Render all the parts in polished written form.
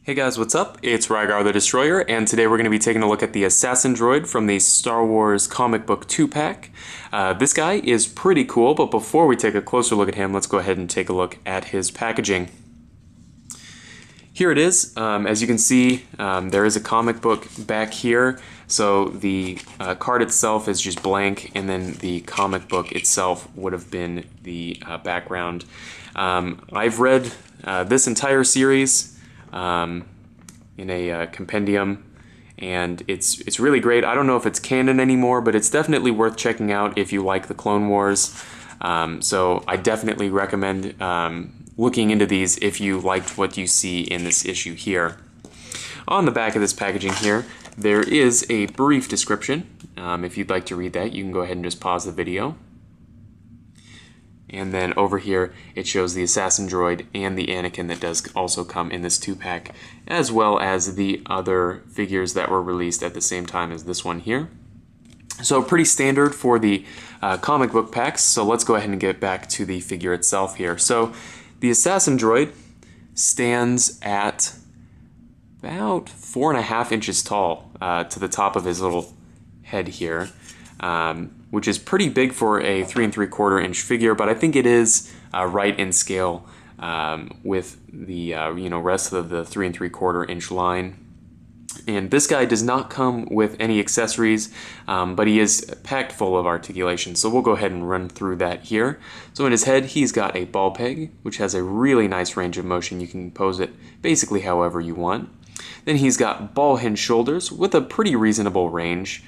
Hey guys, what's up? It's Rygar the Destroyer, and today we're going to be taking a look at the Assassin Droid from the Star Wars comic book 2-pack. This guy is pretty cool, but before we take a closer look at him, let's go ahead and take a look at his packaging. Here it is. As you can see, there is a comic book back here, so the card itself is just blank, and then the comic book itself would have been the background. I've read this entire series in a compendium, and it's really great. I don't know if it's canon anymore, but it's definitely worth checking out if you like the Clone Wars. So I definitely recommend looking into these if you liked what you see in this issue here. On the back of this packaging here, there is a brief description. If you'd like to read that, you can go ahead and just pause the video. And then over here, it shows the Assassin Droid and the Anakin that does also come in this 2-pack, as well as the other figures that were released at the same time as this one here. So pretty standard for the comic book packs, so let's go ahead and get back to the figure itself here. So the Assassin Droid stands at about 4.5 inches tall to the top of his little head here. Which is pretty big for a 3 3/4 inch figure, but I think it is right in scale with the rest of the 3 3/4 inch line. And this guy does not come with any accessories, but he is packed full of articulation. So we'll go ahead and run through that here. So in his head, he's got a ball peg, which has a really nice range of motion. You can pose it basically however you want. Then he's got ball hinge shoulders with a pretty reasonable range.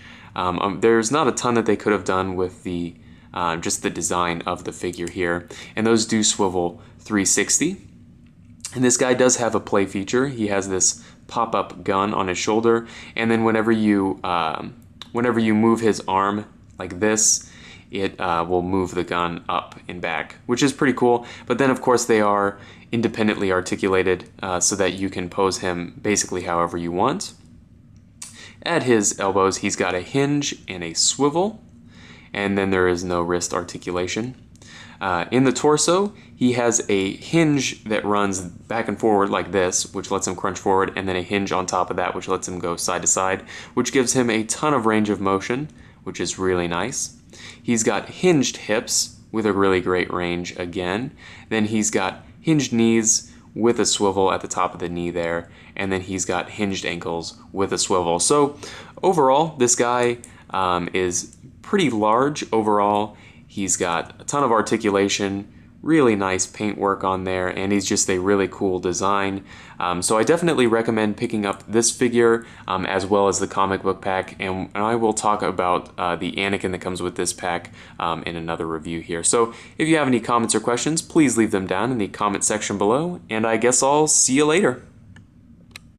There's not a ton that they could have done with the just the design of the figure here, and those do swivel 360. And this guy does have a play feature. He has this pop-up gun on his shoulder, and then whenever you move his arm like this, it will move the gun up and back, which is pretty cool. But then of course they are independently articulated so that you can pose him basically however you want. At his elbows, he's got a hinge and a swivel, and then there is no wrist articulation. In the torso, he has a hinge that runs back and forward like this, which lets him crunch forward, and then a hinge on top of that, which lets him go side to side, which gives him a ton of range of motion, which is really nice. He's got hinged hips with a really great range again. Then he's got hinged knees with a swivel at the top of the knee there, and then he's got hinged ankles with a swivel. So overall, this guy is pretty large overall. He's got a ton of articulation, really nice paint work on there, and he's just a really cool design. So I definitely recommend picking up this figure as well as the comic book pack, and I will talk about the Anakin that comes with this pack in another review here. So if you have any comments or questions, please leave them down in the comment section below, and I guess I'll see you later.